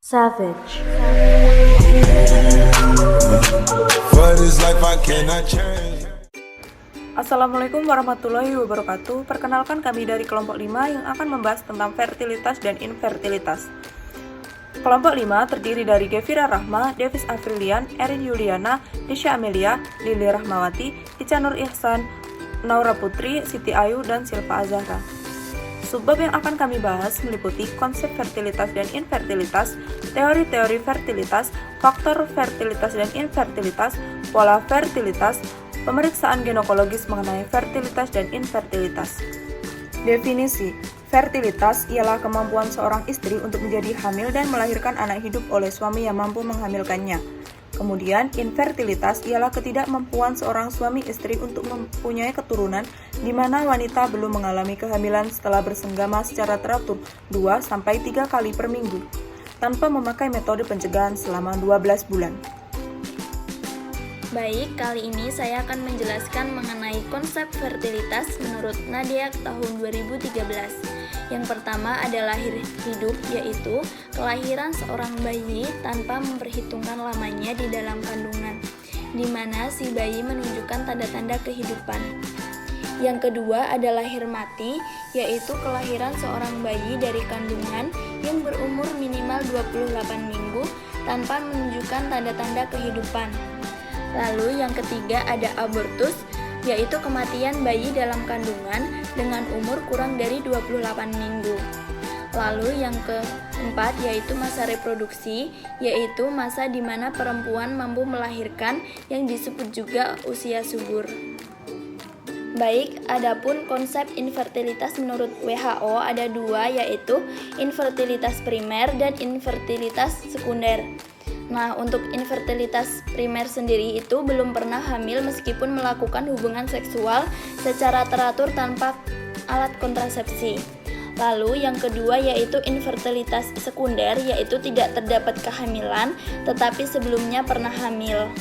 Savage. For this life I cannot change. Assalamualaikum warahmatullahi wabarakatuh. Perkenalkan kami dari kelompok 5 yang akan membahas tentang fertilitas dan infertilitas. Kelompok 5 terdiri dari Gevira Rahma, Davis Afrilian, Erin Yuliana, Disha Amelia, Lili Rahmawati, Ica Nur Ihsan, Naura Putri, Siti Ayu, dan Silva Azahra. Subbab yang akan kami bahas meliputi konsep fertilitas dan infertilitas, teori-teori fertilitas, faktor fertilitas dan infertilitas, pola fertilitas, pemeriksaan ginekologis mengenai fertilitas dan infertilitas. Definisi: fertilitas ialah kemampuan seorang istri untuk menjadi hamil dan melahirkan anak hidup oleh suami yang mampu menghamilkannya. Kemudian, infertilitas ialah ketidakmampuan seorang suami istri untuk mempunyai keturunan di mana wanita belum mengalami kehamilan setelah bersenggama secara teratur 2-3 kali per minggu, tanpa memakai metode pencegahan selama 12 bulan. Baik, kali ini saya akan menjelaskan mengenai konsep fertilitas menurut Nadia tahun 2013. Yang pertama ada lahir hidup, yaitu kelahiran seorang bayi tanpa memperhitungkan lamanya di dalam kandungan, di mana si bayi menunjukkan tanda-tanda kehidupan. Yang kedua ada lahir mati, yaitu kelahiran seorang bayi dari kandungan yang berumur minimal 28 minggu tanpa menunjukkan tanda-tanda kehidupan. Lalu yang ketiga ada abortus, yaitu kematian bayi dalam kandungan dengan umur kurang dari 28 minggu. Lalu yang keempat yaitu masa reproduksi, yaitu masa di mana perempuan mampu melahirkan yang disebut juga usia subur. Baik, adapun konsep infertilitas menurut WHO ada dua, yaitu infertilitas primer dan infertilitas sekunder. Nah, untuk infertilitas primer sendiri itu belum pernah hamil meskipun melakukan hubungan seksual secara teratur tanpa alat kontrasepsi. Lalu yang kedua yaitu infertilitas sekunder, yaitu tidak terdapat kehamilan tetapi sebelumnya pernah hamil.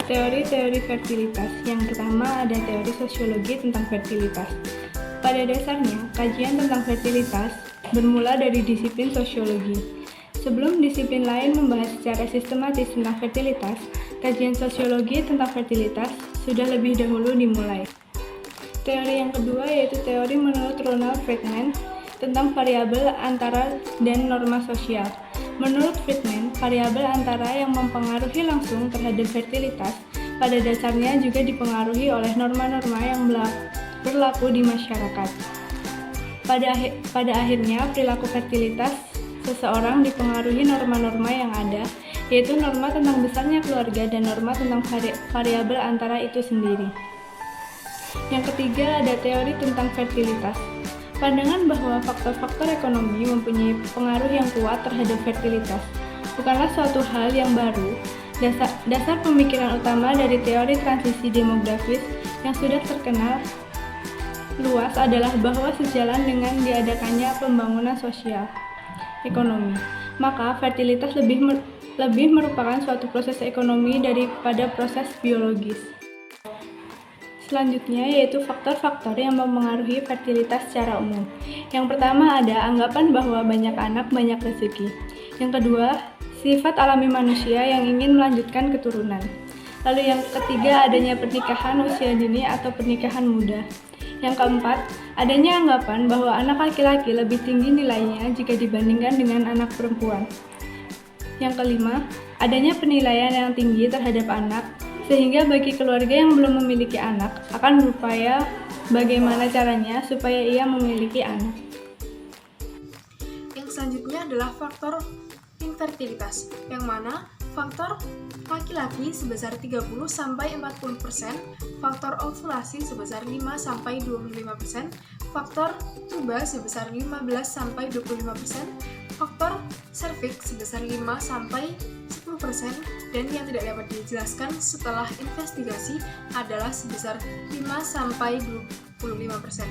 Teori-teori fertilitas. Yang pertama ada teori sosiologi tentang fertilitas. Pada dasarnya, kajian tentang fertilitas bermula dari disiplin sosiologi. Sebelum disiplin lain membahas secara sistematis tentang fertilitas, kajian sosiologi tentang fertilitas sudah lebih dahulu dimulai. Teori yang kedua yaitu teori menurut Ronald Friedman tentang variabel antara dan norma sosial. Menurut Friedman, variabel antara yang mempengaruhi langsung terhadap fertilitas pada dasarnya juga dipengaruhi oleh norma-norma yang berlaku di masyarakat. Pada akhirnya, perilaku fertilitas seseorang dipengaruhi norma-norma yang ada, yaitu norma tentang besarnya keluarga dan norma tentang variabel antara itu sendiri. Yang ketiga ada teori tentang fertilitas. Pandangan bahwa faktor-faktor ekonomi mempunyai pengaruh yang kuat terhadap fertilitas bukanlah suatu hal yang baru. Dasar pemikiran utama dari teori transisi demografis yang sudah terkenal luas adalah bahwa sejalan dengan diadakannya pembangunan sosial ekonomi, maka fertilitas lebih merupakan suatu proses ekonomi daripada proses biologis. Selanjutnya yaitu faktor-faktor yang mempengaruhi fertilitas secara umum. Yang pertama ada anggapan bahwa banyak anak banyak rezeki. Yang kedua, sifat alami manusia yang ingin melanjutkan keturunan. Lalu yang ketiga adanya pernikahan usia dini atau pernikahan muda. Yang keempat, adanya anggapan bahwa anak laki-laki lebih tinggi nilainya jika dibandingkan dengan anak perempuan. Yang kelima, adanya penilaian yang tinggi terhadap anak, sehingga bagi keluarga yang belum memiliki anak akan berupaya bagaimana caranya supaya ia memiliki anak. Yang selanjutnya adalah faktor infertilitas, yang mana faktor laki-laki sebesar 30-40%, faktor ovulasi sebesar 5-25%, faktor tuba sebesar 15-25%, faktor serviks sebesar 5-10%, dan yang tidak dapat dijelaskan setelah investigasi adalah sebesar 5-25%.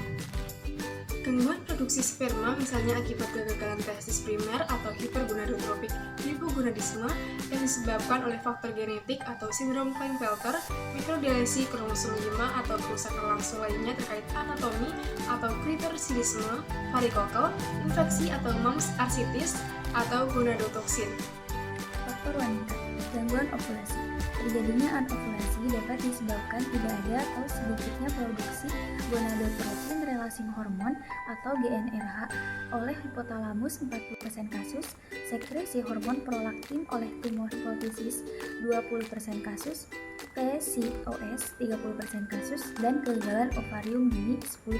Gangguan produksi sperma misalnya akibat kegagalan testis primer atau hipergonadotropik hipogonadisme yang disebabkan oleh faktor genetik atau sindrom Klinefelter, mikrodelesi kromosom 5 atau kerusakan langsung lainnya terkait anatomi atau klitoridisme, varikokel, infeksi atau mumps arthritis, atau gonadotoksin. Faktor wanita, gangguan ovulasi. Terjadinya anovulasi dapat disebabkan tidak ada atau sedikitnya produksi gonadotropin relasi hormon atau GnRH oleh hipotalamus 40% kasus, sekresi hormon prolaktin oleh tumor hipofisis 20% kasus, PCOS 30% kasus, dan kegagalan ovarium dini 10%.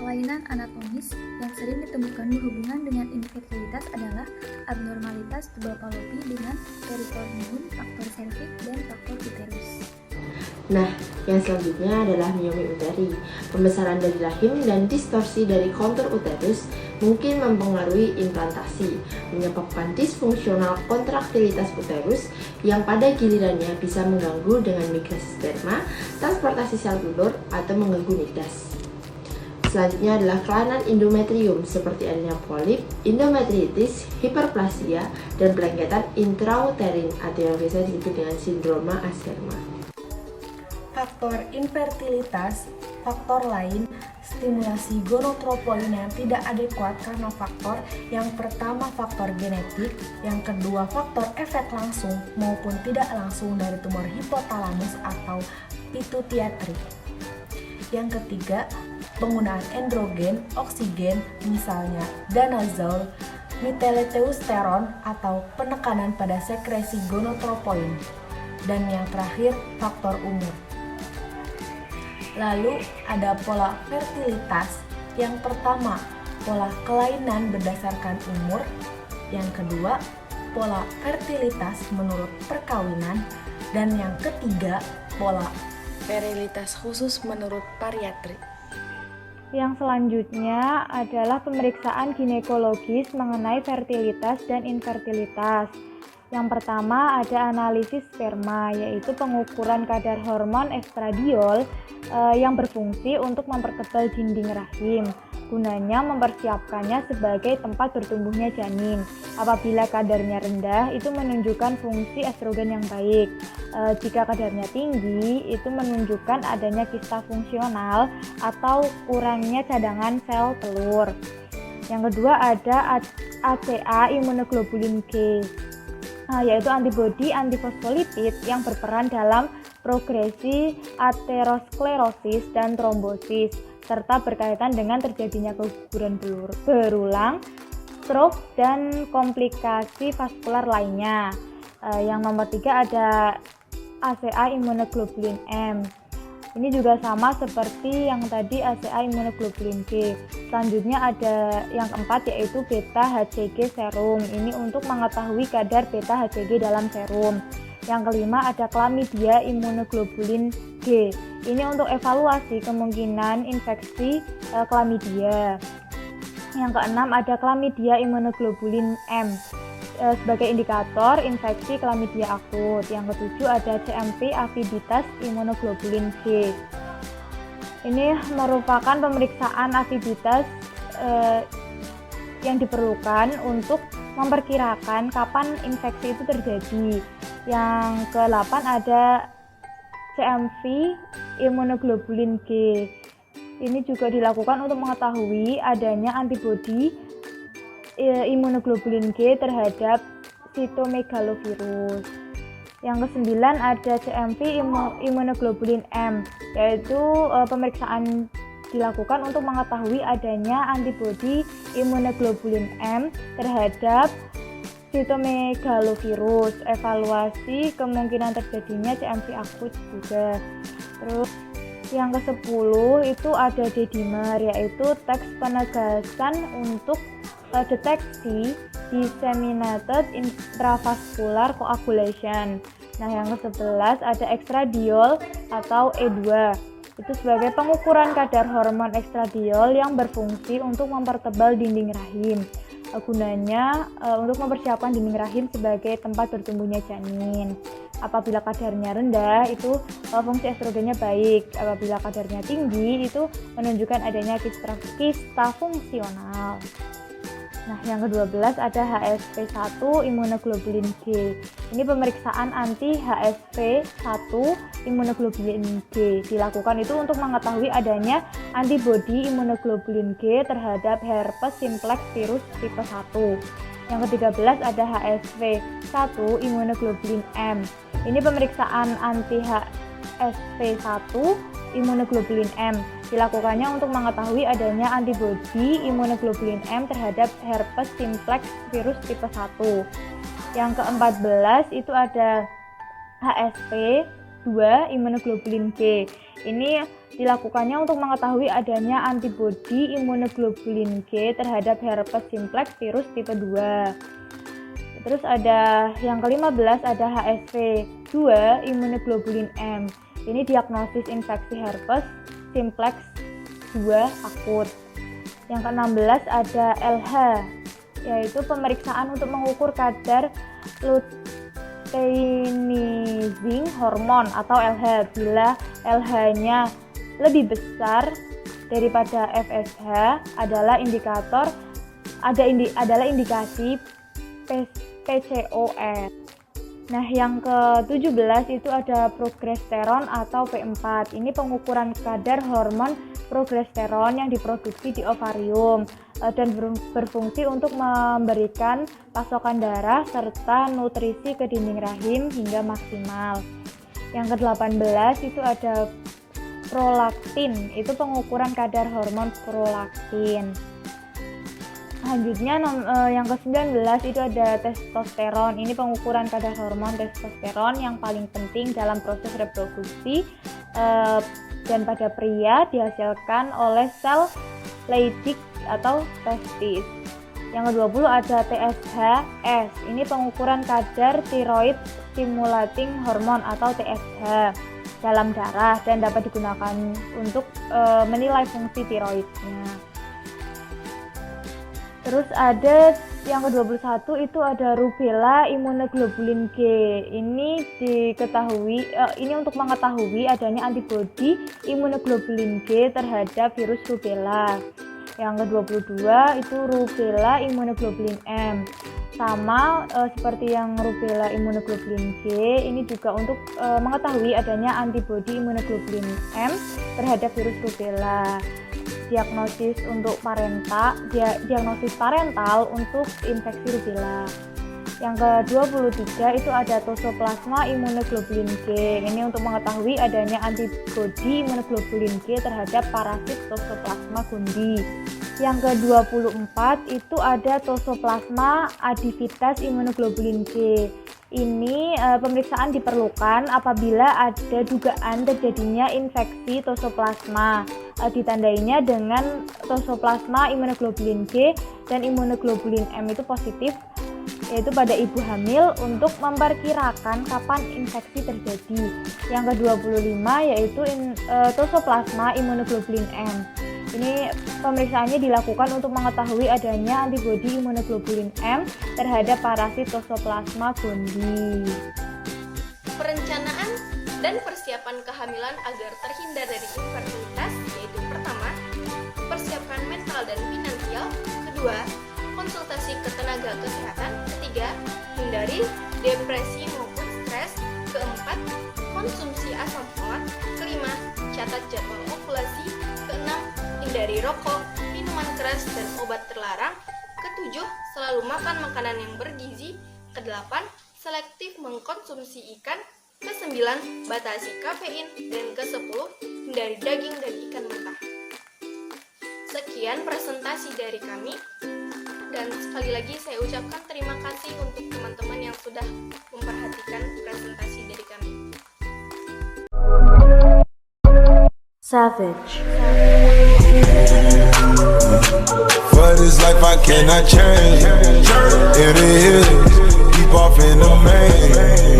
Kelainan anatomis yang sering ditemukan berhubungan dengan infertilitas adalah abnormalitas tuba Fallopi dengan peritornium, faktor serviks, dan faktor uterus. Nah, yang selanjutnya adalah miomi uteri. Pembesaran dari rahim dan distorsi dari kontur uterus mungkin mempengaruhi implantasi, menyebabkan disfungsional kontraktilitas uterus yang pada gilirannya bisa mengganggu dengan migrasi sperma, transportasi sel telur, atau mengganggu nifas. Selanjutnya adalah kelainan endometrium seperti adanya polip, endometritis, hiperplasia, dan pelengketan intrauterin atau yang biasa disebut dengan sindroma asperma. Faktor infertilitas, faktor lain, stimulasi gonotropoin yang tidak adekuat karena faktor yang pertama faktor genetik, yang kedua faktor efek langsung maupun tidak langsung dari tumor hipotalamus atau pituitari. Yang ketiga, penggunaan androgen, oksigen, misalnya danazol, methyleteusteron, atau penekanan pada sekresi gonotropoin. Dan yang terakhir, faktor umur. Lalu ada pola fertilitas. Yang pertama, pola kelainan berdasarkan umur. Yang kedua, pola fertilitas menurut perkawinan. Dan yang ketiga, pola fertilitas khusus menurut bariatri. Yang selanjutnya adalah pemeriksaan ginekologis mengenai fertilitas dan infertilitas. Yang pertama ada analisis sperma, yaitu pengukuran kadar hormon estradiol yang berfungsi untuk mempertebal dinding rahim. Gunanya mempersiapkannya sebagai tempat bertumbuhnya janin. Apabila kadarnya rendah, itu menunjukkan fungsi estrogen yang baik. Jika kadarnya tinggi, itu menunjukkan adanya kista fungsional atau kurangnya cadangan sel telur. Yang kedua ada ACA immunoglobulin G, yaitu antibodi antifosfolipid yang berperan dalam progresi aterosklerosis dan trombosis, serta berkaitan dengan terjadinya keguguran berulang, stroke, dan komplikasi vaskular lainnya. Yang nomor 3 ada ACA immunoglobulin M. Ini juga sama seperti yang tadi ACA immunoglobulin G. Selanjutnya ada yang keempat yaitu beta HCG serum. Ini untuk mengetahui kadar beta HCG dalam serum. Yang kelima ada chlamydia immunoglobulin G. Ini untuk evaluasi kemungkinan infeksi chlamydia. Yang keenam ada chlamydia immunoglobulin M sebagai indikator infeksi chlamydia akut. Yang ketujuh ada CMV aviditas immunoglobulin G. Ini merupakan pemeriksaan aviditas yang diperlukan untuk memperkirakan kapan infeksi itu terjadi. Yang ke-8 ada CMV immunoglobulin G. Ini juga dilakukan untuk mengetahui adanya antibodi immunoglobulin G terhadap sitomegalovirus. Yang ke-9 ada CMV immunoglobulin M, yaitu pemeriksaan dilakukan untuk mengetahui adanya antibodi immunoglobulin M terhadap sitomegalovirus, evaluasi kemungkinan terjadinya CMV akut juga. Terus yang ke-10 itu ada D-dimer, yaitu teks penegasan untuk deteksi disseminated intravascular coagulation. Nah, yang ke-11 ada estradiol atau E2. Itu sebagai pengukuran kadar hormon estradiol yang berfungsi untuk mempertebal dinding rahim. Gunanya untuk mempersiapkan dinding rahim sebagai tempat bertumbuhnya janin. Apabila kadarnya rendah, itu fungsi estrogennya baik. Apabila kadarnya tinggi, itu menunjukkan adanya kista fungsional. Nah, yang ke-12 ada HSP1 immunoglobulin G. Ini pemeriksaan anti HSP1 immunoglobulin G. Dilakukan itu untuk mengetahui adanya antibodi immunoglobulin G terhadap herpes simplex virus tipe 1. Yang ke-13 ada HSV1 imunoglobulin M. Ini pemeriksaan anti HSV1 imunoglobulin M. Dilakukannya untuk mengetahui adanya antibodi imunoglobulin M terhadap herpes simplex virus tipe 1. Yang ke-14 itu ada HSV2 imunoglobulin G. Ini dilakukannya untuk mengetahui adanya antibodi imunoglobulin G terhadap herpes simplex virus tipe 2. Terus ada yang ke-15 ada HSV2 imunoglobulin M. Ini diagnosis infeksi herpes simplex 2 akut. Yang ke-16 ada LH, yaitu pemeriksaan untuk mengukur kadar luteinizing hormon atau LH. Bila LH-nya lebih besar daripada FSH adalah indikasi PCOS. Nah, yang ke-17 itu ada progesteron atau P4. Ini pengukuran kadar hormon progesteron yang diproduksi di ovarium dan berfungsi untuk memberikan pasokan darah serta nutrisi ke dinding rahim hingga maksimal. Yang ke-18 itu ada prolaktin. Itu pengukuran kadar hormon prolaktin. Selanjutnya yang ke-19 itu ada testosteron. Ini pengukuran kadar hormon testosteron yang paling penting dalam proses reproduksi dan pada pria dihasilkan oleh sel Leydig atau testis. Yang ke-20 ada TSH-S. Ini pengukuran kadar thyroid stimulating hormone atau TSH dalam darah dan dapat digunakan untuk menilai fungsi tiroidnya. Terus ada yang ke-21 itu ada rubella imunoglobulin G. Ini diketahui ini untuk mengetahui adanya antibodi imunoglobulin G terhadap virus rubella. Yang ke-22 itu rubella imunoglobulin M. Sama seperti yang rubella imunoglobulin G, ini juga untuk mengetahui adanya antibodi imunoglobulin M terhadap virus rubella. Diagnosis parental untuk infeksi rubella. Yang ke-23 itu ada Toxoplasma immunoglobulin G. Ini untuk mengetahui adanya antibodi immunoglobulin G terhadap parasit Toxoplasma gondii. Yang ke-24 itu ada Toxoplasma adenovirus immunoglobulin G. Ini pemeriksaan diperlukan apabila ada dugaan terjadinya infeksi toxoplasma. Ditandainya dengan Toxoplasma immunoglobulin G dan immunoglobulin M itu positif, yaitu pada ibu hamil untuk memperkirakan kapan infeksi terjadi. Yang ke-25 yaitu Toxoplasma immunoglobulin M. Ini pemeriksaannya dilakukan untuk mengetahui adanya antibodi imunoglobulin M terhadap parasit Toxoplasma gondii. Perencanaan dan persiapan kehamilan agar terhindar dari infertilitas yaitu pertama, persiapkan mental dan finansial. Kedua, konsultasi ke tenaga kesehatan. Ketiga, hindari depresi maupun stres. Keempat, konsumsi asam folat. Kelima, catat jadwal ovulasi. Keenam, hindari rokok, minuman keras, dan obat terlarang. Ketujuh, selalu makan makanan yang bergizi. Kedelapan, selektif mengkonsumsi ikan. Kesembilan, batasi kafein. Dan kesepuluh, hindari daging dan ikan mentah. Sekian presentasi dari kami. Dan sekali lagi saya ucapkan terima kasih untuk teman-teman yang sudah memperhatikan presentasi dari kami. Savage. For this life I cannot change. It is deep off in the main.